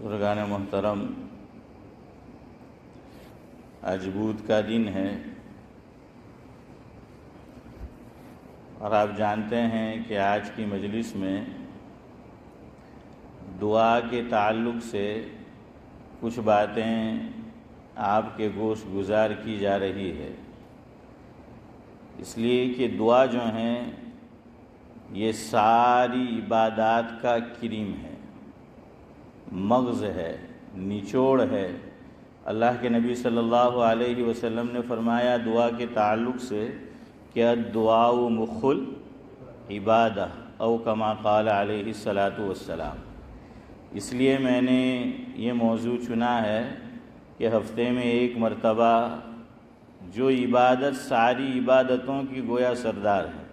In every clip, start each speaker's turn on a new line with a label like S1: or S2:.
S1: بزرگان محترم، آج بدھ کا دن ہے اور آپ جانتے ہیں کہ آج کی مجلس میں دعا کے تعلق سے کچھ باتیں آپ کے گوش گزار کی جا رہی ہے، اس لیے کہ دعا جو ہیں یہ ساری عبادات کا کریم ہے، مغز ہے، نچوڑ ہے۔ اللہ کے نبی صلی اللہ علیہ وسلم نے فرمایا دعا کے تعلق سے کہ الدعاء مخ العبادہ او کما قال علیہ الصلاۃ والسلام۔ اس لیے میں نے یہ موضوع چنا ہے کہ ہفتے میں ایک مرتبہ جو عبادت ساری عبادتوں کی گویا سردار ہے،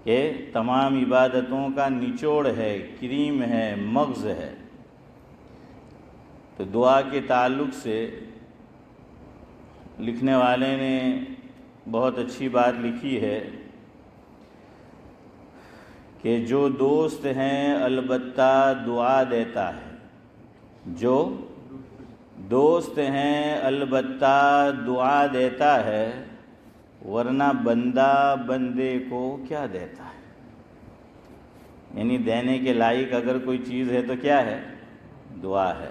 S1: کہ تمام عبادتوں کا نچوڑ ہے، کریم ہے، مغز ہے، تو دعا کے تعلق سے لکھنے والے نے بہت اچھی بات لکھی ہے کہ جو دوست ہیں البتہ دعا دیتا ہے، جو دوست ہیں البتہ دعا دیتا ہے، ورنہ بندہ بندے کو کیا دیتا ہے۔ یعنی دینے کے لائق اگر کوئی چیز ہے تو کیا ہے؟ دعا ہے۔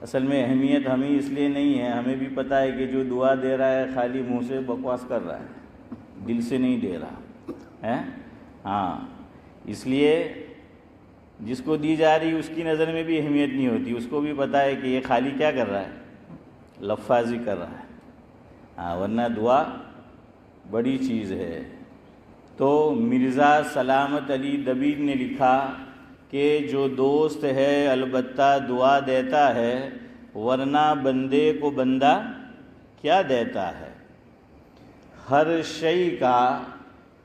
S1: اصل میں اہمیت ہمیں اس لیے نہیں ہے، ہمیں بھی پتہ ہے کہ جو دعا دے رہا ہے خالی منہ سے بکواس کر رہا ہے، دل سے نہیں دے رہا ہے۔ ہاں، اس لیے جس کو دی جا رہی اس کی نظر میں بھی اہمیت نہیں ہوتی، اس کو بھی پتہ ہے کہ یہ خالی کیا کر رہا ہے؟ لفاظی کر رہا ہے۔ ہاں، ورنہ دعا بڑی چیز ہے۔ تو مرزا سلامت علی دبیر نے لکھا کہ جو دوست ہے البتہ دعا دیتا ہے، ورنہ بندے کو بندہ کیا دیتا ہے۔ ہر شے کا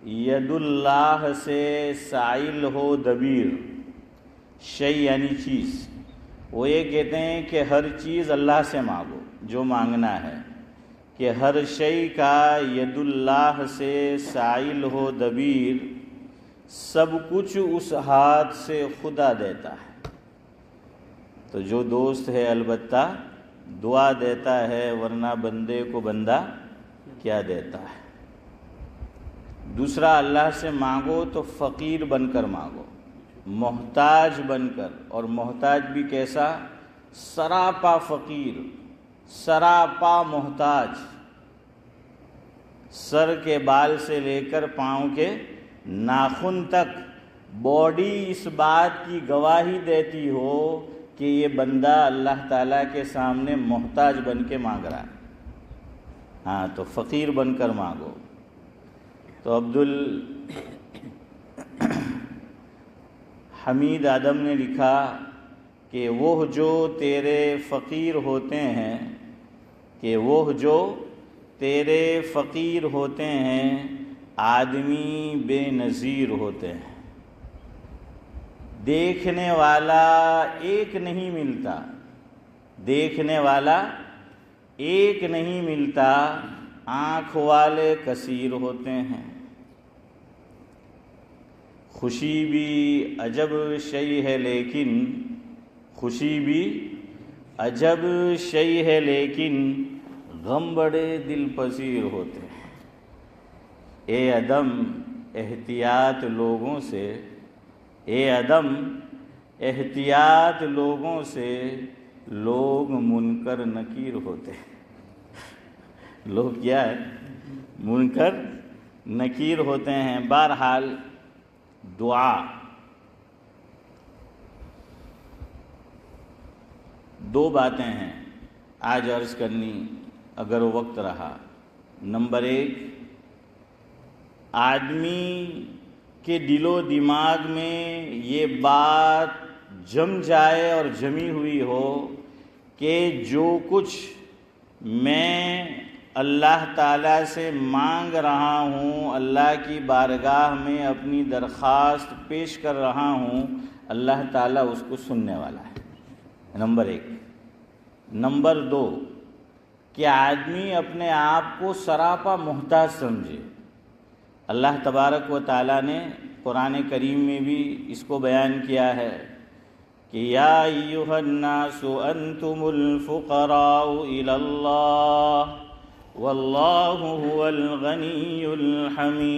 S1: ید اللہ سے سائل ہو دبیر، شے یعنی چیز، وہ یہ کہتے ہیں کہ ہر چیز اللہ سے مانگو جو مانگنا ہے، کہ ہر شے کا ید اللہ سے سائل ہو دبیر، سب کچھ اس ہاتھ سے خدا دیتا ہے۔ تو جو دوست ہے البتہ دعا دیتا ہے، ورنہ بندے کو بندہ کیا دیتا ہے۔ دوسرا، اللہ سے مانگو تو فقیر بن کر مانگو، محتاج بن کر، اور محتاج بھی کیسا؟ سراپا فقیر، سراپا محتاج، سر کے بال سے لے کر پاؤں کے ناخن تک باڈی اس بات کی گواہی دیتی ہو کہ یہ بندہ اللہ تعالیٰ کے سامنے محتاج بن کے مانگ رہا ہے۔ ہاں، تو فقیر بن کر مانگو۔ تو حمید آدم نے لکھا کہ وہ جو تیرے فقیر ہوتے ہیں، کہ وہ جو تیرے فقیر ہوتے ہیں، آدمی بے نظیر ہوتے ہیں۔ دیکھنے والا ایک نہیں ملتا، دیکھنے والا ایک نہیں ملتا، آنکھ والے کثیر ہوتے ہیں۔ خوشی بھی عجب شے ہے لیکن، خوشی بھی عجب شے ہے لیکن، غم بڑے دل پذیر ہوتے ہیں۔ اے عدم احتیاط لوگوں سے، اے عدم احتیاط لوگوں سے، لوگ منکر نکیر ہوتے ہیں۔ لوگ کیا ہے؟ منکر نکیر ہوتے ہیں۔ بہرحال دعا، دو باتیں ہیں آج عرض کرنی اگر وقت رہا۔ نمبر ایک، آدمی کے دل و دماغ میں یہ بات جم جائے اور جمی ہوئی ہو کہ جو کچھ میں اللہ تعالیٰ سے مانگ رہا ہوں، اللہ کی بارگاہ میں اپنی درخواست پیش کر رہا ہوں، اللہ تعالیٰ اس کو سننے والا ہے۔ نمبر ایک۔ نمبر دو، کہ آدمی اپنے آپ کو سراپا محتاج سمجھے۔ اللہ تبارک و تعالیٰ نے قرآن کریم میں بھی اس کو بیان کیا ہے کہ یا ایھا الناس انتم الفقراء الی اللہ واللہ هو الغنی الحمید.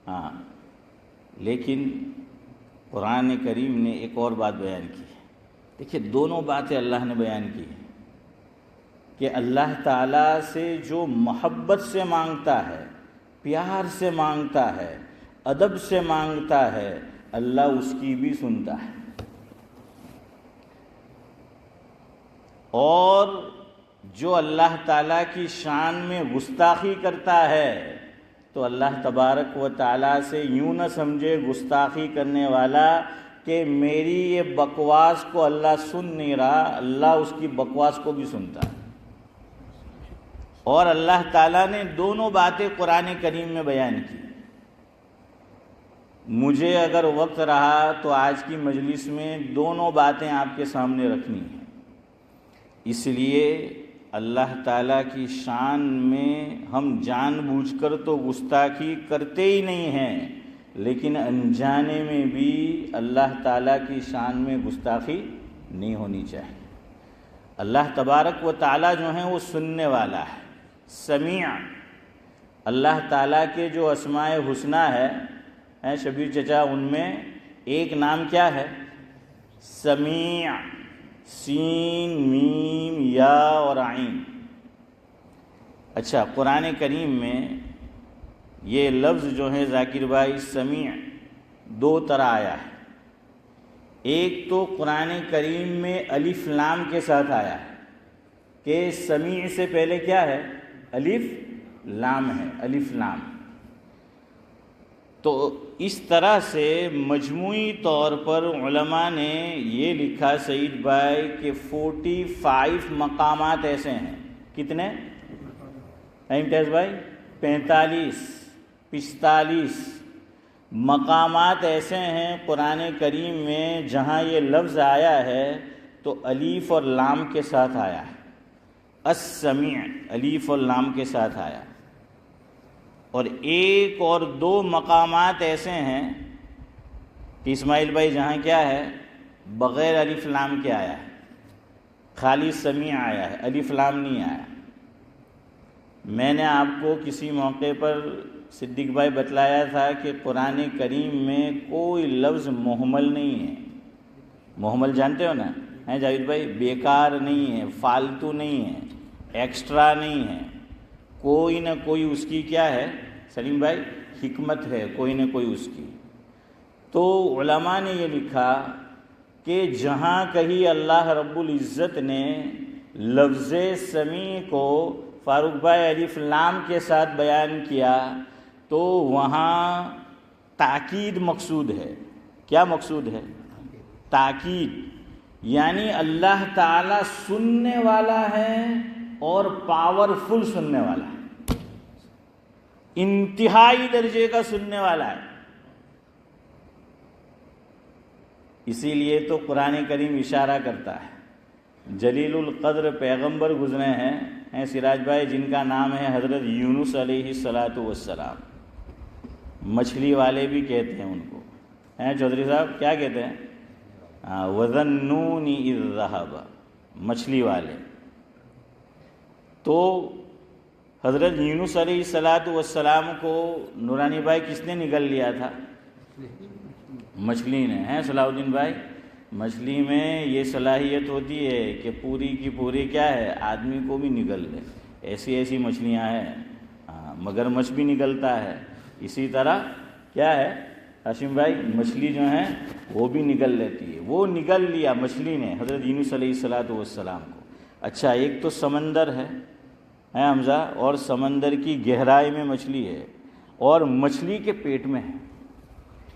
S1: ہاں، لیکن قرآن کریم نے ایک اور بات بیان کی ہے. دیکھیے دونوں باتیں اللہ نے بیان کی ہیں کہ اللہ تعالیٰ سے جو محبت سے مانگتا ہے، پیار سے مانگتا ہے، ادب سے مانگتا ہے، اللہ اس کی بھی سنتا ہے. اور جو اللہ تعالیٰ کی شان میں گستاخی کرتا ہے تو اللہ تبارک و تعالیٰ سے یوں نہ سمجھے گستاخی کرنے والا کہ میری یہ بکواس کو اللہ سن نہیں رہا، اللہ اس کی بکواس کو بھی سنتا ہے. اور اللہ تعالیٰ نے دونوں باتیں قرآن کریم میں بیان کی. مجھے اگر وقت رہا تو آج کی مجلس میں دونوں باتیں آپ کے سامنے رکھنی ہیں. اس لیے اللہ تعالیٰ کی شان میں ہم جان بوجھ کر تو گستاخی کرتے ہی نہیں ہیں، لیکن انجانے میں بھی اللہ تعالیٰ کی شان میں گستاخی نہیں ہونی چاہیے. اللہ تبارک و تعالیٰ جو ہیں وہ سننے والا ہے، سمیع. اللہ تعالیٰ کے جو اسماء حسنی ہے شبیر چچا، ان میں ایک نام کیا ہے؟ سمیع. سین میم یا اور عین. اچھا، قرآن کریم میں یہ لفظ جو ہے ذاکر بھائی سمیع دو طرح آیا ہے. ایک تو قرآن کریم میں الف لام کے ساتھ آیا ہے کہ سمیع سے پہلے کیا ہے؟ الف لام ہے، الف لام. تو اس طرح سے مجموعی طور پر علماء نے یہ لکھا سعید بھائی کہ 45 مقامات ایسے ہیں. کتنے امتیاز بھائی؟ 45 مقامات ایسے ہیں قرآن کریم میں جہاں یہ لفظ آیا ہے تو الف اور لام کے ساتھ آیا ہے. السمیع الف اور لام کے ساتھ آیا. اور ایک اور دو مقامات ایسے ہیں کہ اسماعیل بھائی جہاں کیا ہے؟ بغیر الف لام کے آیا ہے، خالی سمیع آیا ہے، الف لام نہیں آیا. میں نے آپ کو کسی موقع پر صدیق بھائی بتلایا تھا کہ قرآن کریم میں کوئی لفظ مہمل نہیں ہے. مہمل جانتے ہو نا جاوید بھائی؟ بیکار نہیں ہے، فالتو نہیں ہے، ایکسٹرا نہیں ہے. کوئی نہ کوئی اس کی کیا ہے سلیم بھائی؟ حکمت ہے کوئی نہ کوئی اس کی. تو علماء نے یہ لکھا کہ جہاں کہیں اللہ رب العزت نے لفظ سمیع کو فاروق بھائی الف لام کے ساتھ بیان کیا تو وہاں تاکید مقصود ہے. کیا مقصود ہے؟ تاکید. یعنی اللہ تعالیٰ سننے والا ہے اور پاورفل سننے والا ہے، انتہائی درجے کا سننے والا ہے. اسی لیے تو قرآن کریم اشارہ کرتا ہے. جلیل القدر پیغمبر گزرے ہیں سراج بھائی جن کا نام ہے حضرت یونس علیہ السلام. مچھلی والے بھی کہتے ہیں ان کو. چودھری صاحب کیا کہتے ہیں؟ وَظَنُّونِ إِذْ ذَهَبَ، مچھلی والے. تو حضرت یونس علیہ السلام کو نورانی بھائی کس نے نگل لیا تھا؟ مچھلی نے. صلاح الدین بھائی، مچھلی میں یہ صلاحیت ہوتی ہے کہ پوری کی پوری کیا ہے آدمی کو بھی نگل لے. ایسی مچھلیاں ہیں. مگر مچھ بھی نگلتا ہے. اسی طرح کیا ہے ہاشم بھائی؟ مچھلی جو ہیں وہ بھی نگل لیتی ہے. وہ نگل لیا مچھلی نے حضرت یونس علیہ السلام کو. اچھا، ایک تو سمندر ہے حمزہ، اور سمندر کی گہرائی میں مچھلی ہے اور مچھلی کے پیٹ میں ہے.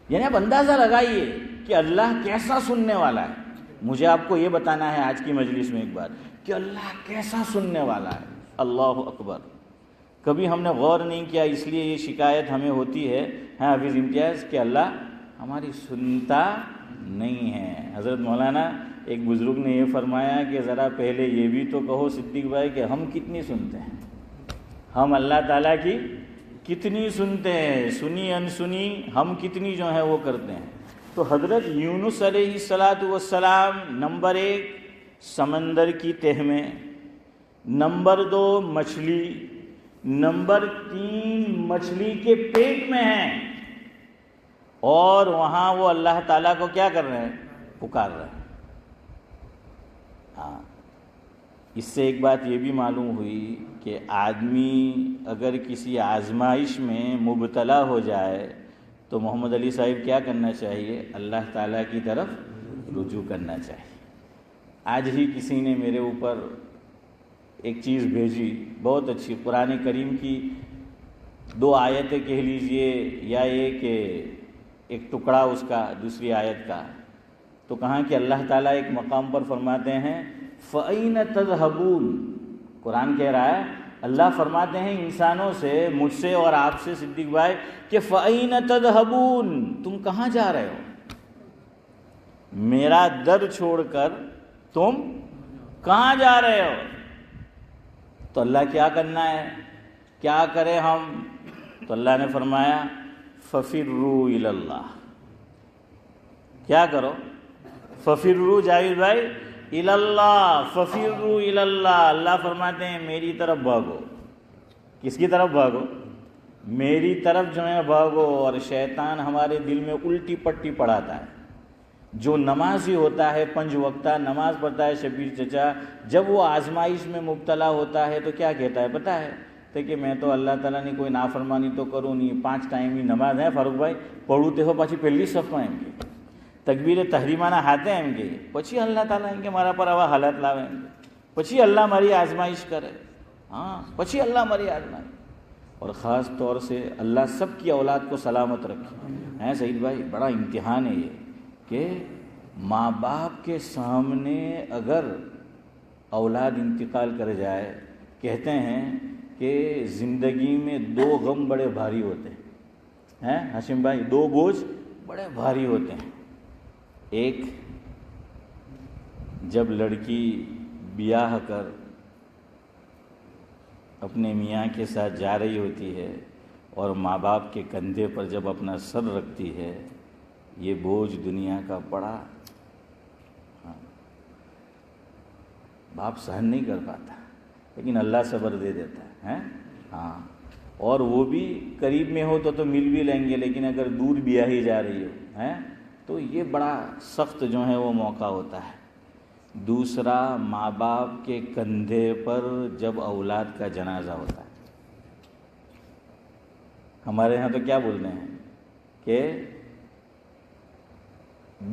S1: یعنی آپ اندازہ لگائیے کہ اللہ کیسا سننے والا ہے. مجھے آپ کو یہ بتانا ہے آج کی مجلس میں ایک بات کہ اللہ کیسا سننے والا ہے. اللہ اکبر. کبھی ہم نے غور نہیں کیا، اس لیے یہ شکایت ہمیں ہوتی ہے حافظ امتیاز کہ اللہ ہماری سنتا نہیں ہے. حضرت مولانا ایک بزرگ نے یہ فرمایا کہ ذرا پہلے یہ بھی تو کہو صدیق بھائی کہ ہم کتنی سنتے ہیں، ہم اللہ تعالیٰ کی کتنی سنتے ہیں، سنی انسنی ہم کتنی جو ہے وہ کرتے ہیں. تو تو حضرت یونس علیہ السلام نمبر 1 سمندر کی تہ میں، نمبر 2 مچھلی، نمبر 3 مچھلی کے پیٹ میں ہیں، اور وہاں وہ اللہ تعالیٰ کو کیا کر رہے ہیں؟ پکار رہے ہیں۔ ہاں، اس سے ایک بات یہ بھی معلوم ہوئی کہ آدمی اگر کسی آزمائش میں مبتلا ہو جائے تو محمد علی صاحب کیا کرنا چاہیے؟ اللہ تعالیٰ کی طرف رجوع کرنا چاہیے۔ آج ہی کسی نے میرے اوپر ایک چیز بھیجی بہت اچھی، قرآن کریم کی 2 آیتیں کہہ لیجئے یا ایک ٹکڑا اس کا دوسری آیت کا، تو کہاں کہ اللہ تعالیٰ ایک مقام پر فرماتے ہیں فَأَيْنَ تَذْهَبُونَ، قرآن کہہ رہا ہے، اللہ فرماتے ہیں انسانوں سے، مجھ سے اور آپ سے صدیق بھائی، کہ فَأَيْنَ تَذْهَبُونَ، تم کہاں جا رہے ہو؟ میرا در چھوڑ کر تم کہاں جا رہے ہو؟ تو اللہ کیا کرنا ہے؟ کیا کریں ہم؟ تو اللہ نے فرمایا فَفِرُّوا إِلَى اللَّهِ، کیا کرو؟ فَفِرُّوا، جاوید بھائی، إِلَى اللَّهِ، فَفِرُّوا إِلَى اللَّهِ، اللہ فرماتے ہیں میری طرف بھاگو۔ کس کی طرف بھاگو؟ میری طرف جو ہے بھاگو۔ اور شیطان ہمارے دل میں الٹی پٹی پڑھاتا ہے۔ جو نمازی ہوتا ہے 5 وقتہ نماز پڑھتا ہے، شبیر چچا، جب وہ آزمائش میں مبتلا ہوتا ہے تو کیا کہتا ہے پتہ ہے؟ تو کہ میں تو اللہ تعالیٰ نے کوئی نافرمانی تو کروں نہیں، 5 ٹائم ہی نماز ہے فاروق بھائی، پڑھو تے ہو پاچی پہلی صف میں گے، تکبیر تحریمانہ ہاتھیں ہیں گے، پچھی اللہ تعالیٰ ان کے مارا پر آوا حالت لاویں گے، پچھی اللہ ہماری آزمائش کرے، ہاں پچھی اللہ ہماری آزمائش۔ اور خاص طور سے اللہ سب کی اولاد کو سلامت رکھے ہیں سعید بھائی، بڑا امتحان ہے یہ کہ ماں باپ کے سامنے اگر اولاد انتقال کر جائے، کہتے ہیں کہ زندگی میں 2 غم بڑے بھاری ہوتے ہیں ہاشم بھائی، 2 بوجھ بڑے بھاری ہوتے ہیں۔ ایک، جب لڑکی بیاہ کر اپنے میاں کے ساتھ جا رہی ہوتی ہے اور ماں باپ کے کندھے پر جب اپنا سر رکھتی ہے، یہ بوجھ دنیا کا بڑا باپ سہن نہیں کر پاتا، لیکن اللہ صبر دے دیتا ہے ہاں، اور وہ بھی قریب میں ہو تو مل بھی لیں گے، لیکن اگر دور بیاہی جا رہی ہو تو یہ بڑا سخت جو ہے وہ موقع ہوتا ہے۔ دوسرا، ماں باپ کے کندھے پر جب اولاد کا جنازہ ہوتا ہے، ہمارے ہاں تو کیا بولتے ہیں کہ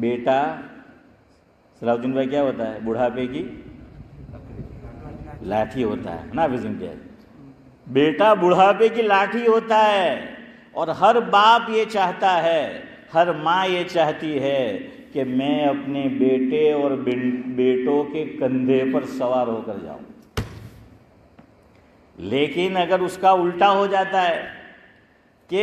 S1: بیٹا، صلاح الدین بھائی کیا ہوتا ہے؟ بڑھاپے کی لاٹھی ہوتا ہے نا، بیٹا بڑھاپے کی لاٹھی ہوتا ہے، اور ہر باپ یہ چاہتا ہے، ہر ماں یہ چاہتی ہے کہ میں اپنے بیٹے اور بیٹوں کے کندھے پر سوار ہو کر جاؤں۔ لیکن اگر اس کا الٹا ہو جاتا ہے کہ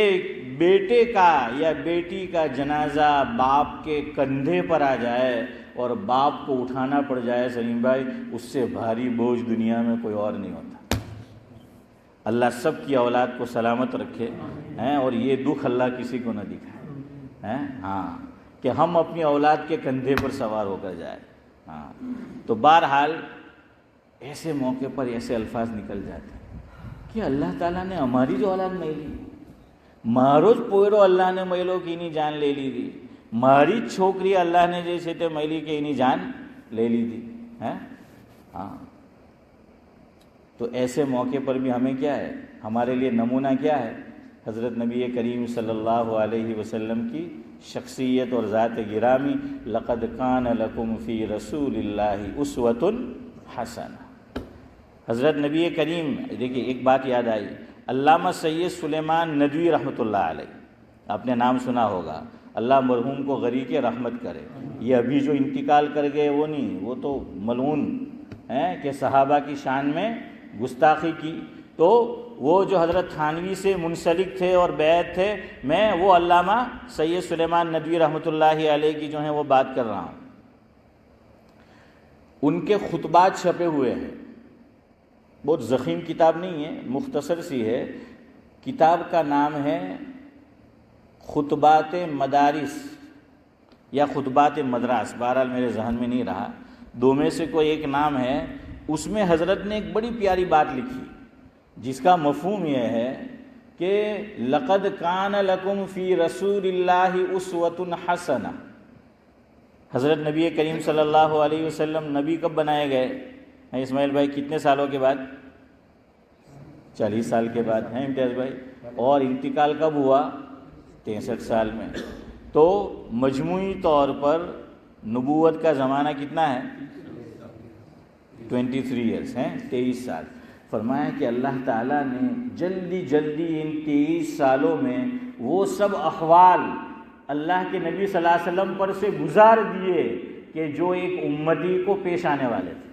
S1: بیٹے کا یا بیٹی کا جنازہ باپ کے کندھے پر آ جائے اور باپ کو اٹھانا پڑ جائے سلیم بھائی، اس سے بھاری بوجھ دنیا میں کوئی اور نہیں ہوتا۔ اللہ سب کی اولاد کو سلامت رکھے اور یہ دکھ اللہ کسی کو نہ دکھائے ہاں، کہ ہم اپنی اولاد کے کندھے پر سوار ہو کر جائے ہاں۔ تو بہرحال ایسے موقع پر ایسے الفاظ نکل جاتے ہیں کہ اللہ تعالیٰ نے ہماری جو اولاد نہیں لی، ماروج پوئرو اللہ نے میلو کی نہیں جان لے لی تھی، ماری چھوکری اللہ نے جیسے تے میلی کے نہیں جان لے لی تھی ہاں۔ تو ایسے موقع پر بھی ہمیں کیا ہے، ہمارے لیے نمونہ کیا ہے؟ حضرت نبی کریم صلی اللہ علیہ وسلم کی شخصیت اور ذات گرامی، لقد کان لکم فی رسول اللہ اسوۃ حسنہ۔ حضرت نبی کریم، دیکھیے ایک بات یاد آئی، علامہ سید سلیمان ندوی رحمۃ اللہ علیہ، آپ نے نام سنا ہوگا، اللہ مرحوم کو غریق رحمت کرے۔ یہ ابھی جو انتقال کر گئے وہ نہیں، وہ تو ملعون ہیں کہ صحابہ کی شان میں گستاخی کی، تو وہ جو حضرت تھانوی سے منسلک تھے اور بیعت تھے، میں وہ علامہ سید سلیمان ندوی رحمۃ اللہ علیہ کی جو ہیں وہ بات کر رہا ہوں۔ ان کے خطبات چھپے ہوئے ہیں، بہت ضخیم کتاب نہیں ہے، مختصر سی ہے، کتاب کا نام ہے خطبات مدارس یا خطبات مدراس، بہرحال میرے ذہن میں نہیں رہا، دو میں سے کوئی ایک نام ہے، اس میں حضرت نے ایک بڑی پیاری بات لکھی جس کا مفہوم یہ ہے کہ لقد کان لکم فی رسول اللہ اسوۃ حسنہ۔ حضرت نبی کریم صلی اللہ علیہ وسلم نبی کب بنائے گئے اسماعیل بھائی؟ کتنے سالوں کے بعد؟ 40 سال کے بعد ہیں امتیاز بھائی، اور انتقال کب ہوا؟ 63 سال میں۔ تو مجموعی طور پر نبوت کا زمانہ کتنا ہے؟ 23 ایئرس ہیں، 23 سال۔ فرمایا کہ اللہ تعالیٰ نے جلدی جلدی ان 23 سالوں میں وہ سب احوال اللہ کے نبی صلی اللہ علیہ وسلم پر سے گزار دیے کہ جو ایک امتی کو پیش آنے والے تھے۔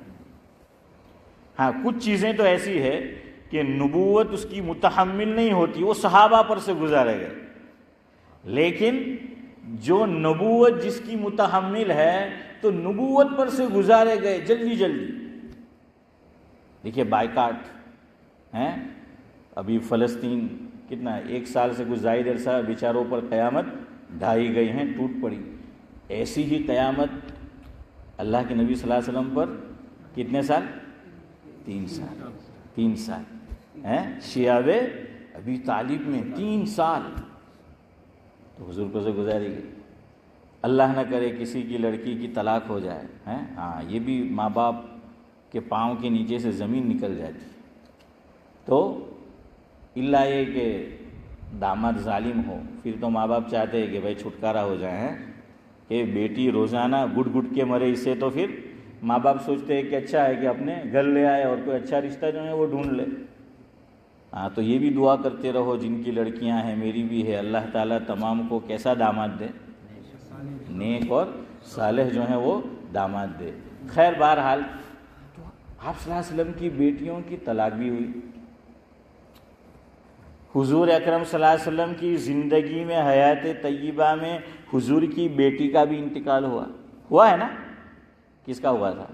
S1: ہاں، کچھ چیزیں تو ایسی ہے کہ نبوت اس کی متحمل نہیں ہوتی، وہ صحابہ پر سے گزارے گئے، لیکن جو نبوت جس کی متحمل ہے تو نبوت پر سے گزارے گئے جلدی جلدی۔ دیکھیے بائیکاٹ ہیں، ابھی فلسطین کتنا ہے، 1 سال سے کچھ زائد عرصہ بیچاروں پر قیامت ڈھائی گئی ہیں، ٹوٹ پڑی۔ ایسی ہی قیامت اللہ کے نبی صلی اللہ علیہ وسلم پر کتنے سال؟ 3 سال ہیں، شیاب ابی طالب میں 3 سال تو حضور کو سے گزاری گئی۔ اللہ نہ کرے کسی کی لڑکی کی طلاق ہو جائے، ہیں ہاں، یہ بھی ماں باپ کے پاؤں کے نیچے سے زمین نکل جاتی، تو اللہ یہ کہ داماد ظالم ہو، پھر تو ماں باپ چاہتے ہیں کہ بھائی چھٹکارا ہو جائے ہیں، کہ بیٹی روزانہ گٹ گٹ کے مرے، اس سے تو پھر ماں باپ سوچتے ہیں کہ اچھا ہے کہ اپنے گھر لے آئے اور کوئی اچھا رشتہ جو ہے وہ ڈھونڈ لے۔ ہاں، تو یہ بھی دعا کرتے رہو جن کی لڑکیاں ہیں، میری بھی ہے، اللہ تعالیٰ تمام کو کیسا داماد دے؟ نیک اور صالح جو ہیں وہ داماد دے۔ خیر بہرحال آپ صلی اللہ علیہ وسلم کی بیٹیوں کی طلاق بھی ہوئی، حضور اکرم صلی اللہ علیہ وسلم کی زندگی میں حیات طیبہ میں حضور کی بیٹی کا بھی انتقال ہوا ہے نا؟ کس کا ہوا تھا؟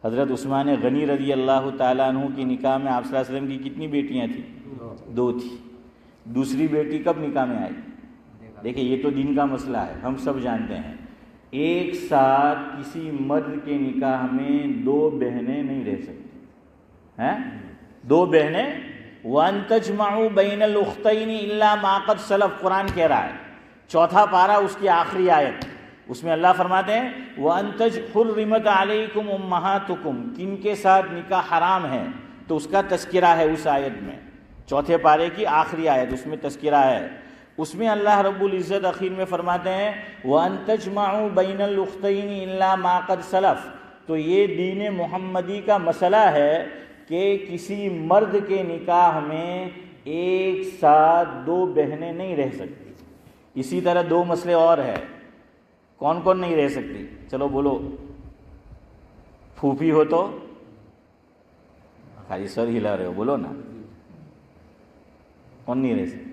S1: حضرت عثمان غنی رضی اللہ تعالیٰ عنہ کی نکاح میں آپ صلی اللہ علیہ وسلم کی کتنی بیٹیاں تھیں؟ 2 تھی۔ دوسری بیٹی کب نکاح میں آئی؟ دیکھیں یہ تو دین کا مسئلہ ہے، ہم سب جانتے ہیں، ایک ساتھ کسی مرد کے نکاح میں 2 بہنیں نہیں رہ سکتی ہیں، 2 بہنیں۔ وَأَن تَجْمَعُوا بَيْنَ الْأُخْتَيْنِ إِلَّا مَا قَدْ سَلَفَ، قرآن کہہ رہا ہے، 4 پارہ اس کی آخری آیت، اس میں اللہ فرماتے ہیں وَأَن حُرِّمَتْ عَلَيْكُمْ أُمَّهَاتُكُمْ، کن کے ساتھ نکاح حرام ہے، تو اس کا تذکرہ ہے اس آیت میں، 4 پارے کی آخری آیت، اس میں تذکرہ ہے۔ اس میں اللہ رب العزت اخیر میں فرماتے ہیں وَأَن تَجْمَعُوا بَيْنَ الْأُخْتَيْنِ إِلَّا مَا قَدْ سَلَفَ، تو یہ دین محمدی کا مسئلہ ہے کہ کسی مرد کے نکاح میں ایک ساتھ 2 بہنیں نہیں رہ سکتی۔ اسی طرح 2 مسئلے اور ہیں، کون کون نہیں رہ سکتی؟ چلو بولو، پھوپھی ہو تو خالی سر ہلا رہے ہو، بولو نا، کون نہیں رہ سکتی؟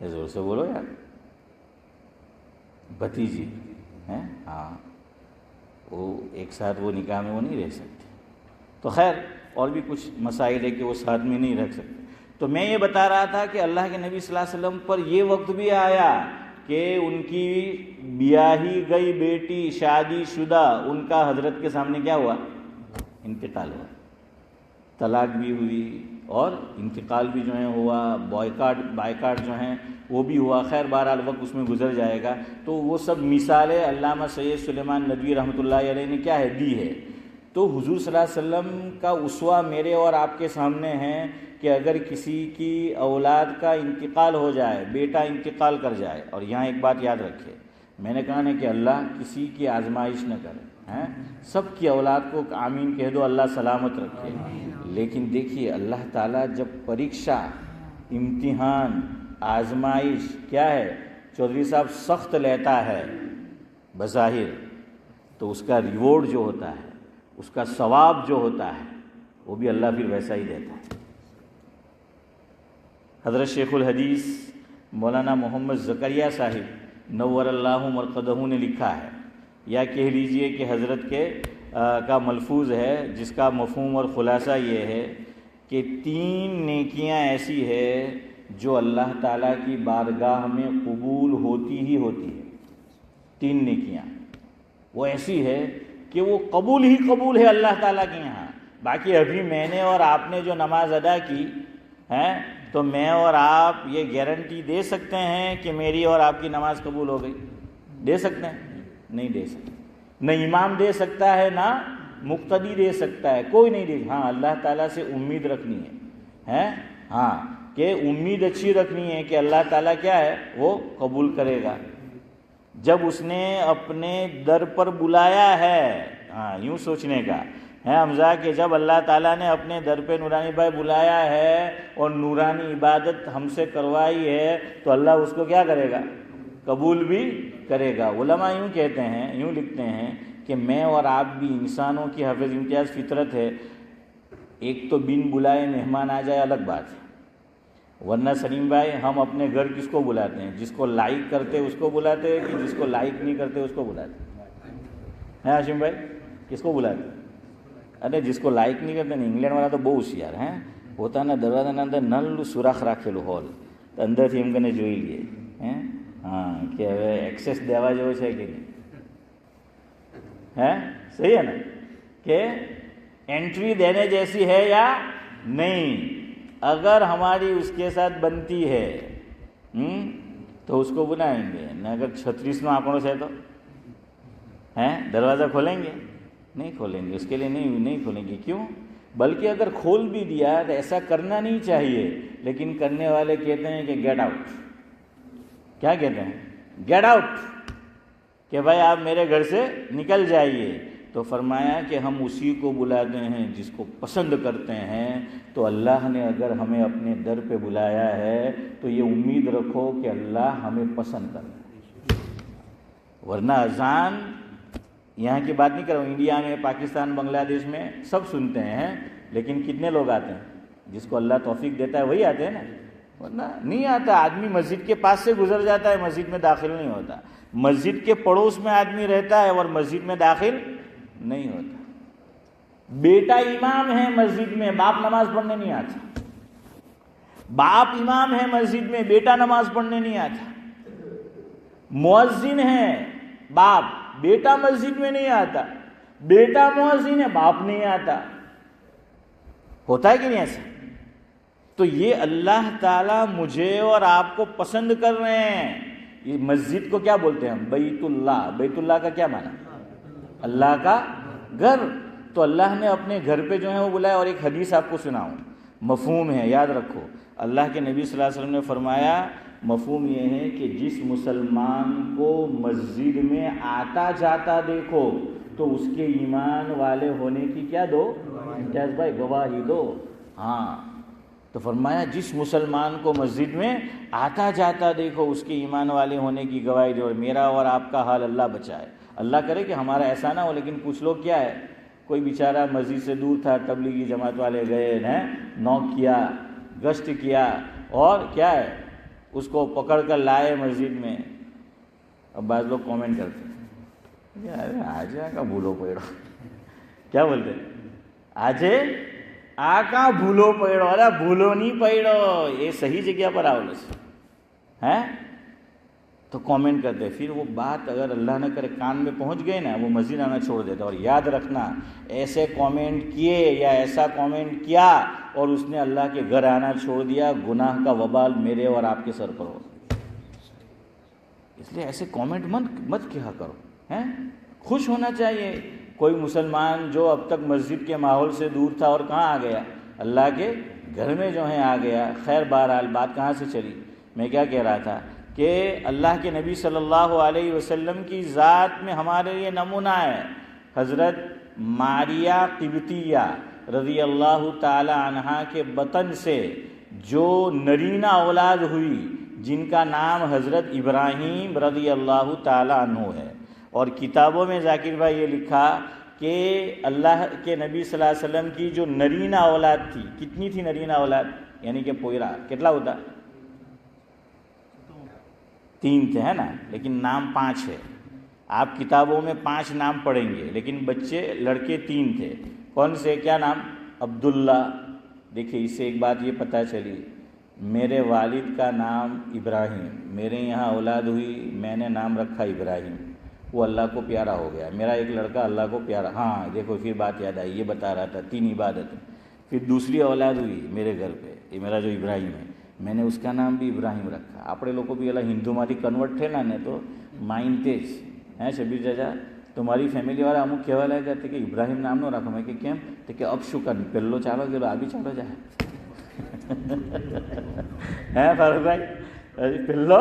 S1: زور سے بولو یار۔ بھتیجی ہیں، ہاں، وہ ایک ساتھ وہ نکاح میں وہ نہیں رہ سکتے۔ تو خیر اور بھی کچھ مسائل ہے کہ وہ ساتھ میں نہیں رکھ سکتے۔ تو میں یہ بتا رہا تھا کہ اللہ کے نبی صلی اللہ علیہ وسلم پر یہ وقت بھی آیا کہ ان کی بیاہی گئی بیٹی شادی شدہ، ان کا حضرت کے سامنے کیا ہوا؟ انتقال ہوا، طلاق بھی ہوئی اور انتقال بھی جو ہے ہوا، بائیکاٹ جو ہیں وہ بھی ہوا۔ خیر بہرحال وقت اس میں گزر جائے گا، تو وہ سب مثالیں علامہ سید سلیمان ندوی رحمۃ اللہ علیہ نے کیا ہے دی ہے۔ تو حضور صلی اللہ علیہ وسلم کا اسوہ میرے اور آپ کے سامنے ہے کہ اگر کسی کی اولاد کا انتقال ہو جائے، بیٹا انتقال کر جائے، اور یہاں ایک بات یاد رکھے، میں نے کہا نا کہ اللہ کسی کی آزمائش نہ کرے، ہیں سب کی اولاد کو آمین کہہ دو، اللہ سلامت رکھے۔ لیکن دیکھیے اللہ تعالیٰ جب پریکشا، امتحان، آزمائش کیا ہے چودھری صاحب سخت لیتا ہے بظاہر، تو اس کا ریوارڈ جو ہوتا ہے، اس کا ثواب جو ہوتا ہے، وہ بھی اللہ پھر ویسا ہی دیتا ہے۔ حضرت شیخ الحدیث مولانا محمد زکریا صاحب نور اللہ مرقدہ نے لکھا ہے، یا کہہ لیجئے کہ حضرت کے کا ملفوظ ہے، جس کا مفہوم اور خلاصہ یہ ہے کہ 3 نیکیاں ایسی ہے جو اللہ تعالیٰ کی بارگاہ میں قبول ہوتی ہی ہوتی ہے. 3 نیکیاں وہ ایسی ہے کہ وہ قبول ہی قبول ہے اللہ تعالیٰ کے یہاں. باقی ابھی میں نے اور آپ نے جو نماز ادا کی ہے تو میں اور آپ یہ گارنٹی دے سکتے ہیں کہ میری اور آپ کی نماز قبول ہو گئی؟ دے سکتے ہیں؟ نہیں دے سکتے. نہ امام دے سکتا ہے نہ مقتدی دے سکتا ہے, کوئی نہیں دے. ہاں اللہ تعالیٰ سے امید رکھنی ہے ہاں کہ امید اچھی رکھنی ہے کہ اللہ تعالیٰ کیا ہے وہ قبول کرے گا. جب اس نے اپنے در پر بلایا ہے, ہاں یوں سوچنے کا ہے حمزہ کہ جب اللہ تعالیٰ نے اپنے در پہ نورانی بھائی بلایا ہے اور نورانی عبادت ہم سے کروائی ہے تو اللہ اس کو کیا کرے گا؟ قبول بھی کرے گا. علماء یوں کہتے ہیں, یوں لکھتے ہیں کہ میں اور آپ بھی انسانوں کی حفظ امتیاز فطرت ہے. ایک تو بن بلائے مہمان آ جائے الگ بات ہے, ورنہ سلیم بھائی ہم اپنے گھر کس کو بلاتے ہیں؟ جس کو لائک کرتے اس کو بلاتے ہیں کہ جس کو لائک نہیں کرتے اس کو بلاتے ہیں؟ ہاشم بھائی کس کو بلاتے ہیں؟ ارے جس کو لائک نہیں کرتے. انگلینڈ والا تو بہت ہوشیار ہیں, પોતાના દરવાજાના અંદર નલ્લું સુરાખ રાખેલું હોલ તો અંદરથી એમ કરીને જોઈ લે હા કે હવે એક્સેસ દેવા જેવો છે કે નહીં. صحیح ہے نا کہ انٹری دینے جیسی ہے یا نہیں. اگر ہماری اس کے ساتھ بنتی ہے تو اس کو بلائیں گے, نہ اگر 36واں آنکڑوں سے تو دروازہ کھولیں گے؟ نہیں کھولیں گے, اس کے لیے نہیں کھولیں گے. کیوں؟ بلکہ اگر کھول بھی دیا تو ایسا کرنا نہیں چاہیے. لیکن کرنے والے کہتے ہیں کہ گیٹ آؤٹ. کیا کہتے ہیں؟ گیٹ آؤٹ, کہ بھائی آپ میرے گھر سے نکل جائیے. تو فرمایا کہ ہم اسی کو بلاتے ہیں جس کو پسند کرتے ہیں. تو اللہ نے اگر ہمیں اپنے در پہ بلایا ہے تو یہ امید رکھو کہ اللہ ہمیں پسند کرتا ہے. ورنہ اذان یہاں کی بات نہیں کر رہا ہوں, انڈیا میں, پاکستان, بنگلہ دیش میں سب سنتے ہیں, لیکن کتنے لوگ آتے ہیں؟ جس کو اللہ توفیق دیتا ہے وہی آتے ہیں نا, ورنہ نہیں آتا. آدمی مسجد کے پاس سے گزر جاتا ہے, مسجد میں داخل نہیں ہوتا. مسجد کے پڑوس میں آدمی رہتا ہے اور مسجد میں داخل نہیں ہوتا. بیٹا امام ہے مسجد میں, باپ نماز پڑھنے نہیں آتا. باپ امام ہے مسجد میں, بیٹا نماز پڑھنے نہیں آتا. مؤذن ہے باپ, بیٹا مسجد میں نہیں آتا. بیٹا مؤذن ہے, باپ نہیں آتا. ہوتا ہے کہ نہیں ایسا؟ تو یہ اللہ تعالیٰ مجھے اور آپ کو پسند کر رہے ہیں. یہ مسجد کو کیا بولتے ہیں ہم؟ بیت اللہ. بیت اللہ کا کیا معنی؟ اللہ کا گھر. تو اللہ نے اپنے گھر پہ جو ہے وہ بلایا. اور ایک حدیث آپ کو سناؤں, مفہوم ہے, یاد رکھو. اللہ کے نبی صلی اللہ علیہ وسلم نے فرمایا, مفہوم یہ ہے کہ جس مسلمان کو مسجد میں آتا جاتا دیکھو تو اس کے ایمان والے ہونے کی کیا دو؟ امتیاز بھائی گواہی دو. ہاں تو فرمایا جس مسلمان کو مسجد میں آتا جاتا دیکھو اس کے ایمان والے ہونے کی گواہی دو. میرا اور آپ کا حال اللہ بچائے, اللہ کرے کہ ہمارا ایسا نہ ہو. لیکن کچھ لوگ کیا ہے, کوئی بیچارہ مسجد سے دور تھا, تبلیغی جماعت والے گئے ہیں, نوک کیا, گشت کیا, اور کیا ہے اس کو پکڑ کر لائے مسجد میں. اب بعض لوگ کامنٹ کرتے ہیں یار آجے کا بھولو پڑو, کیا بولتے ہیں آجے آ بھولو پڑو. ارے بھولو نہیں پڑو, یہ صحیح جگہ پر آؤ ہے تو کامنٹ کرتے. پھر وہ بات اگر اللہ نہ کرے کان میں پہنچ گئی نا, وہ مسجد آنا چھوڑ دیتا. اور یاد رکھنا, ایسے کامنٹ کیے یا ایسا کامنٹ کیا اور اس نے اللہ کے گھر آنا چھوڑ دیا, گناہ کا وبال میرے اور آپ کے سر پر ہو. اس لیے ایسے کامنٹ مت کیا کرو. خوش ہونا چاہیے. کوئی مسلمان جو اب تک مسجد کے ماحول سے دور تھا اور کہاں آ گیا؟ اللہ کے گھر میں جو ہے آ گیا. خیر بہرحال بات کہاں سے چلی؟ میں کیا کہہ رہا تھا کہ اللہ کے نبی صلی اللہ علیہ وسلم کی ذات میں ہمارے لیے نمونہ ہے حضرت ماریہ قبطیہ رضی اللہ تعالی عنہا کے بطن سے جو نرینہ اولاد ہوئی جن کا نام حضرت ابراہیم رضی اللہ تعالی عنہ ہے. اور کتابوں میں ذاکر بھائی یہ لکھا کہ اللہ کے نبی صلی اللہ علیہ وسلم کی جو نرینہ اولاد تھی, کتنی تھی نرینہ اولاد؟ یعنی کہ پوئرا کتنا ہوتا؟ 3 تھے, ہے نا, لیکن نام 5 ہے. آپ کتابوں میں 5 نام پڑھیں گے, لیکن بچے لڑکے 3 تھے. کون سے؟ کیا نام؟ عبداللہ. دیکھیے اس سے ایک بات یہ پتہ چلی, میرے والد کا نام ابراہیم، میرے یہاں اولاد ہوئی، میں نے نام رکھا ابراہیم، وہ اللہ کو پیارا ہو گیا، میرا ایک لڑکا اللہ کو پیارا، ہاں دیکھو پھر بات یاد آئی، یہ بتا رہا تھا 3 عبادت۔ پھر دوسری اولاد ہوئی میرے گھر پہ، یہ میرا جو ابراہیم ہے، میں نے اس کا نام بھی ابراہیم رکھا۔ આપણે લોકો બી એલા હિન્દુમાંથી કન્વર્ટ થયેલા ને તો માઇન્ડ તેજ હે શબીર ચાચા, તમારી ફેમિલીવાળા અમુક કહેવા લાગ્યા હતા કે ઇબ્રાહીમ નામ ન રાખો। મેં કે કેમ? તો કે અબ શું કરવું, પહેલો ચાલો ગયેલો આ બી ચાલો જાય હે ફારૂક ભાઈ, પહેલો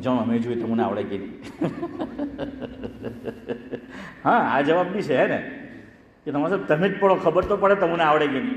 S1: જો અમે જોઈએ તમને આવડે કે નહીં। હા, આ જવાબ બી છે ને કે તમારે સબ તમે જ પઢો, ખબર તો પડે તમને આવડે કે નહીં।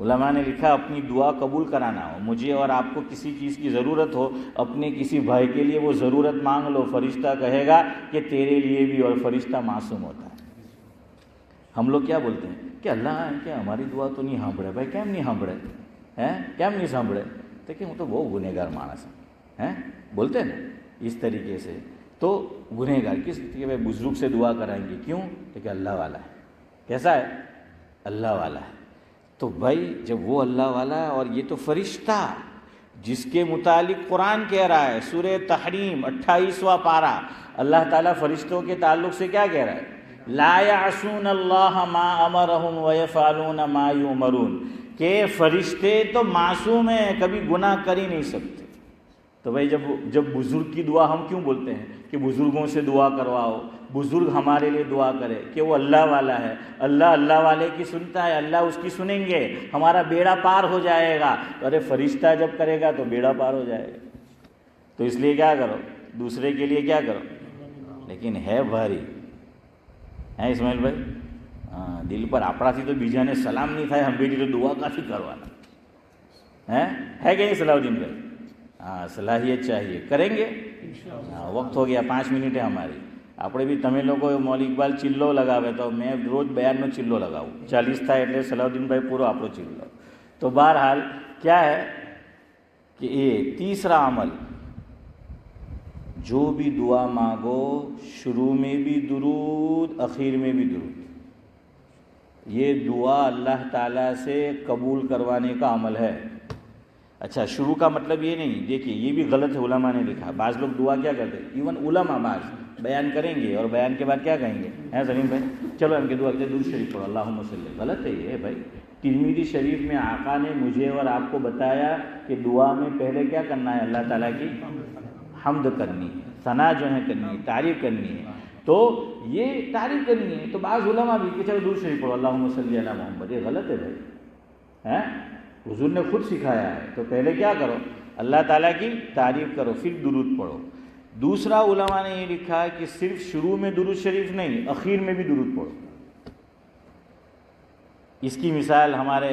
S1: علماء نے لکھا اپنی دعا قبول کرانا ہو، مجھے اور آپ کو کسی چیز کی ضرورت ہو، اپنے کسی بھائی کے لیے وہ ضرورت مانگ لو، فرشتہ کہے گا کہ تیرے لیے بھی، اور فرشتہ معصوم ہوتا ہے۔ ہم لوگ کیا بولتے ہیں کہ اللہ کیا ہماری دعا تو نہیں ہانبڑے، بھائی کیم نہیں ہانبڑے ہیں، کیم نہیں سانبڑے، دیکھیں وہ تو وہ گنہگار مانس ہیں، بولتے ہیں نا اس طریقے سے۔ تو گنہگار کس طریقے بھائی بزرگ سے دعا کرائیں گے، کیوں؟ کہ اللہ والا ہے۔ کیسا ہے؟ اللہ والا ہے۔ تو بھائی جب وہ اللہ والا ہے، اور یہ تو فرشتہ جس کے متعلق قرآن کہہ رہا ہے، سورہ تحریم 28واں پارہ، اللہ تعالیٰ فرشتوں کے تعلق سے کیا کہہ رہا ہے؟ لا یعصون اللہ ما امرہم ویفعلون ما یؤمرون، کہ فرشتے تو معصوم ہیں، کبھی گناہ کر ہی نہیں سکتے۔ تو بھائی جب بزرگ کی دعا ہم کیوں بولتے ہیں کہ بزرگوں سے دعا کرواؤ، بزرگ ہمارے لیے دعا کرے، کہ وہ اللہ والا ہے، اللہ والے کی سنتا ہے، اللہ اس کی سنیں گے، ہمارا بیڑا پار ہو جائے گا۔ تو ارے فرشتہ جب کرے گا تو بیڑا پار ہو جائے گا، تو اس لیے کیا کرو، دوسرے کے لیے کیا کرو۔ لیکن ہے بھاری ہے اسماعیل بھائی، دل پر آپڑا تھی تو بیجا نے سلام نہیں تھا، ہم بیٹی تو دعا کافی کروانا ہے کہ نہیں صلاح الدین بھائی؟ صلاحیت چاہیے، کریں گے، وقت ہو گیا، 5 منٹ ہے ہماری۔ આપણે બી તમે લોકો મૌલિક ઇકબાલ ચિલ્લો લગાવે તો મેં રોજ બયાનનો ચિલ્લો લગાવું, 40 થાય એટલે સલાઉદ્દીનભાઈ પૂરો આપણો ચિલ્લો। તો બહરહાલ کیا ہے کہ یہ تیسرا عمل، جو بھی دعا مانگو شروع میں بھی درود اخیر میں بھی درود، یہ دعا اللہ تعالیٰ سے قبول کروانے کا عمل ہے۔ اچھا شروع کا مطلب یہ نہیں، دیکھیے یہ بھی غلط ہے، علماء نے لکھا، بعض لوگ دعا کیا کرتے ہیں، ایون علماء بعض بیان کریں گے اور بیان کے بعد کیا کہیں گے، سلیم بھائی چلو ہم کے دعا کرتے درود شریف پڑھو اللہم صلی، غلط ہے یہ بھائی۔ ترمذی شریف میں آقا نے مجھے اور آپ کو بتایا کہ دعا میں پہلے کیا کرنا ہے، اللہ تعالیٰ کی حمد کرنی ہے، ثنا جو ہے کرنی ہے، تعریف کرنی ہے۔ تو یہ تعریف کرنی ہے، تو بعض علماء بھی کہ چلو درود شریف پڑھو اللہم صلی علی محمد، یہ غلط ہے بھائی، حضور نے خود سکھایا ہے۔ تو پہلے کیا کرو، اللہ تعالیٰ کی تعریف کرو، پھر درود پڑھو۔ دوسرا علماء نے یہ لکھا ہے کہ صرف شروع میں درود شریف نہیں، اخیر میں بھی درود پڑھو۔ اس کی مثال ہمارے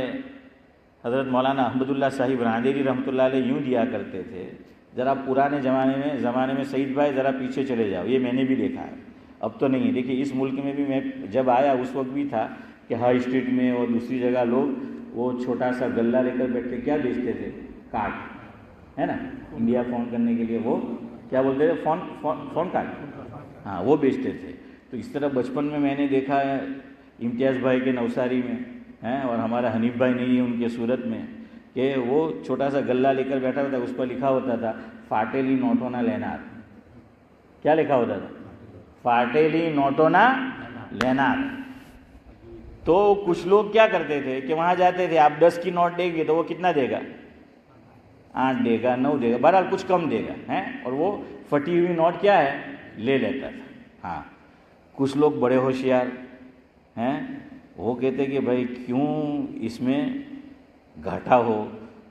S1: حضرت مولانا احمد اللہ صاحب راندیری رحمۃ اللہ علیہ یوں دیا کرتے تھے، ذرا پرانے زمانے میں سعید بھائی ذرا پیچھے چلے جاؤ، یہ میں نے بھی دیکھا ہے، اب تو نہیں ہے۔ دیکھیے اس ملک میں بھی میں جب آیا اس وقت بھی تھا کہ ہائی اسٹریٹ میں اور دوسری جگہ لوگ وہ چھوٹا سا گلہ لے کر بیٹھ کے کیا بیچتے تھے، کارڈ ہے نا، انڈیا فون کرنے کے لیے وہ کیا بولتے تھے، فون کارڈ، ہاں وہ بیچتے تھے۔ تو اس طرح بچپن میں نے دیکھا ہے امتیاز بھائی کے نوساری میں اور ہمارا حنیف بھائی نہیں ہے ان کے صورت میں، کہ وہ چھوٹا سا گلہ لے کر بیٹھا ہوتا، اس پر لکھا ہوتا تھا فاٹیلی نوٹونا لینار۔ کیا لکھا ہوتا تھا؟ فاٹیلی نوٹونا لینار۔ تو کچھ لوگ کیا کرتے تھے کہ وہاں جاتے تھے، آپ 10 کی نوٹ دیں گے تو وہ کتنا دے گا، 8 دے گا، 9 دے گا، بہرحال کچھ کم دے گا، اور وہ پھٹی ہوئی نوٹ کیا ہے لے لیتا تھا۔ ہاں کچھ لوگ بڑے ہوشیار ہیں، وہ کہتے کہ بھائی کیوں اس میں گھاٹا ہو،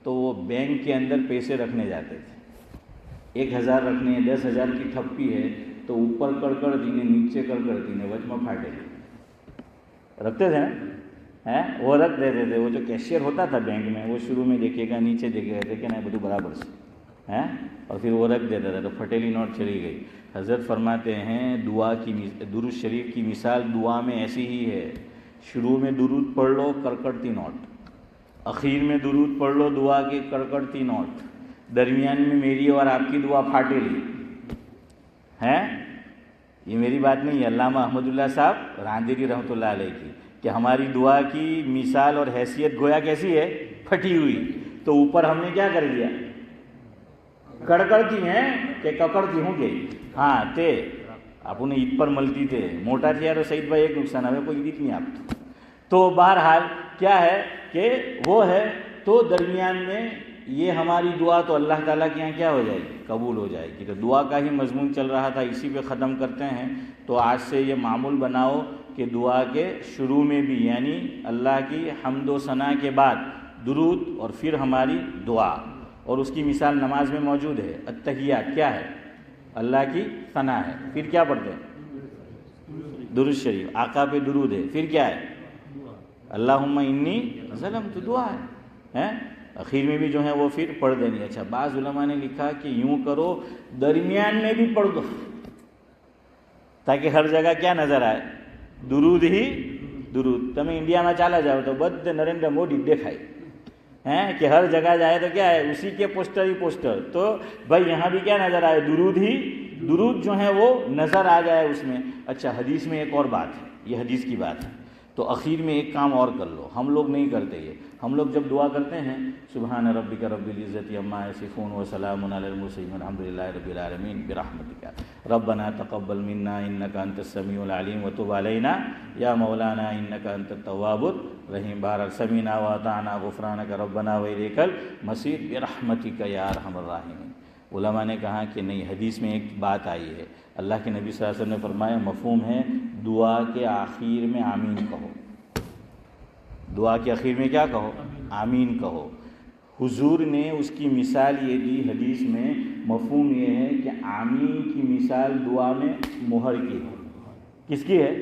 S1: تو وہ بینک کے اندر پیسے رکھنے جاتے تھے، 1000 رکھنے، 10,000 کی ٹھپی ہے تو اوپر کڑکڑ دینے، نیچے کڑکڑ دینے، وچ میں پھاٹے رکھتے تھے نا، وہ رکھ دیتے تھے۔ وہ جو کیشیئر ہوتا تھا بینک میں، وہ شروع میں دیکھے گا، نیچے دیکھے گا کہ نہیں بدو برابر سے، اور پھر وہ رکھ دیتا تھا، تو پھٹیلی نوٹ چلی گئی۔ حضرت فرماتے ہیں درود شریف کی مثال دعا میں ایسی ہی ہے، شروع میں درود پڑھ لو کڑکڑتی نوٹ، اخیر میں درود پڑھ لو دعا کی کڑکڑتی نوٹ، درمیان میں میری اور آپ کی دعا پھاٹیلی ہے۔ یہ میری بات نہیں ہے، علامہ احمد اللہ صاحب راندیری رحمۃ اللہ علیہ کی، کہ ہماری دعا کی مثال اور حیثیت گویا کیسی ہے، پھٹی ہوئی۔ تو اوپر ہم نے کیا کر دیا، کڑکڑتی ہیں کہ ککڑتی ہوں گے، ہاں تے آپ انہیں عید پر ملتی تھے، موٹا تھیا تو سعید بھائی ایک نقصان ہے، کوئی عید نہیں آپ تو بہرحال کیا ہے کہ وہ ہے۔ تو درمیان میں یہ ہماری دعا تو اللہ تعالیٰ کے یہاں کیا ہو جائے گی، قبول ہو جائے گی۔ تو دعا کا ہی مضمون چل رہا تھا، اسی پہ ختم کرتے ہیں۔ تو آج سے یہ معمول بناؤ کہ دعا کے شروع میں بھی، یعنی اللہ کی حمد و ثنا کے بعد درود اور پھر ہماری دعا، اور اس کی مثال نماز میں موجود ہے۔ التحیات کیا ہے، اللہ کی ثنا ہے، پھر کیا پڑھتے ہیں، درود شریف، آقا پہ درود ہے، پھر کیا ہے، اللہم انی ظلمت دعا ہے، اخیر میں بھی جو ہے وہ پھر پڑھ دینی۔ اچھا، بعض علماء نے لکھا کہ یوں کرو درمیان میں بھی پڑھ دو تاکہ ہر جگہ کیا نظر آئے، درود ہی درود۔ تمہیں انڈیا میں چلا جاؤ تو بدھ نریندر موڈی دیکھائی ہیں کہ ہر جگہ جائے تو کیا ہے، اسی کے پوسٹر ہی پوسٹر، تو بھائی یہاں بھی کیا نظر آئے، درود ہی درود جو ہے وہ نظر آ جائے اس میں۔ اچھا، حدیث میں ایک اور بات ہے، یہ حدیث کی بات ہے، تو اخیر میں ایک کام اور کر لو، ہم لوگ نہیں کرتے یہ۔ ہم لوگ جب دعا کرتے ہیں سبحان ربک رب العزت عما یصفون وسلام علی المرسلین والحمد للہ رب العالمین برحمتک ربنا تقبل منا انک انت السمیع العلیم وتب علینا یا مولانا انک انت التواب الرحیم، بارک سمیعنا واطعنا غفرانک ربنا والیک المصیر برحمتک یا ارحم الراحمین۔ علماء نے کہا کہ نہیں، حدیث میں ایک بات آئی ہے، اللہ کے نبی صلی اللہ علیہ وسلم نے فرمایا، مفہوم ہے دعا کے آخر میں آمین کہو، دعا کے آخر میں کیا کہو، آمین کہو۔ حضور نے اس کی مثال یہ دی حدیث میں، مفہوم یہ ہے کہ آمین کی مثال دعا میں مہر کی ہے۔ کس کی ہے؟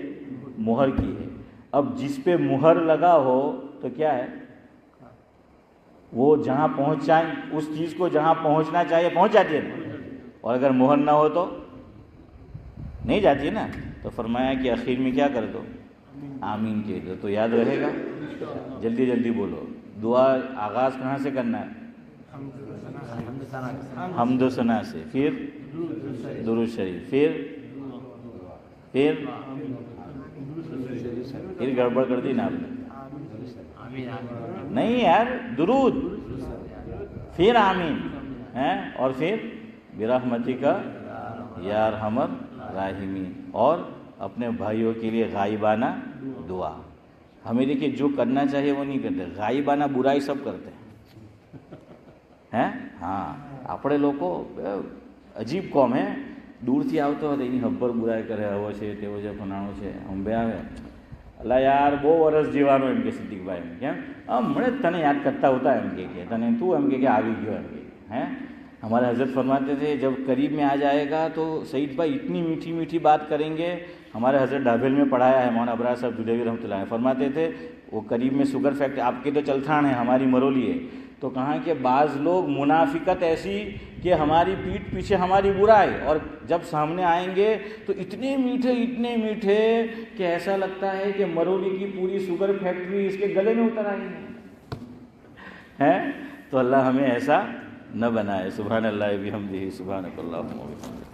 S1: مہر کی ہے۔ اب جس پہ مہر لگا ہو تو کیا ہے، وہ جہاں پہنچائیں، اس چیز کو جہاں پہنچنا چاہیے پہنچ جاتی ہے نا، اور اگر مہر نہ ہو تو نہیں جاتی ہے نا۔ تو فرمایا کہ آخر میں کیا کر دو، آمین کہہ دو، تو یاد رہے گا۔ جلدی جلدی بولو، دعا آغاز کہاں سے کرنا ہے، حمد و ثنا سے، پھر درود شریف، پھر گڑبڑ کر دی نا آپ نے، نہیں یار، درود پھر آمین ہیں، اور پھر برحمتک یا ارحم الراحمین، اور اپنے بھائیوں کے لیے غائبانہ دعا۔ ہمیں دیکھیے جو کرنا چاہیے وہ نہیں کرتے، غائبانہ برائی سب کرتے ہیں۔ ہاں، આપણે લોકો અજીબ કોમ હે, દૂરથી આવતો હોય એની હબ્બર બુરાઈ કરે, આવો છે તેવો છે ફલાણો છે, અંબે આવે, અલા યાર બહુ વરસ જીવાનો એમ કે સિદ્દીકભાઈ, એમ કેમ હમણે તને યાદ કરતા હોતા એમ કે તને તું એમ કે આવી ગયો એમ કે ہیں۔ ہمارے حضرت فرماتے تھے جب قریب میں آ جائے گا تو سعید بھائی اتنی میٹھی میٹھی بات کریں گے۔ ہمارے حضرت ڈھابیل میں پڑھایا ہے مولانا ابرار صاحب دودھیوی رحمۃ اللہ علیہ، فرماتے تھے وہ قریب میں شوگر فیکٹری، آپ کی تو چلتھان ہے، ہماری مرولی ہے، تو کہاں کہ بعض لوگ منافقت ایسی کہ ہماری پیٹھ پیچھے ہماری برائی، اور جب سامنے آئیں گے تو اتنے میٹھے کہ ایسا لگتا ہے کہ مرولی کی پوری شوگر فیکٹری اس کے گلے میں اتر آئی ہے۔ تو اللہ ہمیں ایسا نہ بنائے۔ سبحان اللہ بحمدہ، سبحانک اللہم و بحمدک۔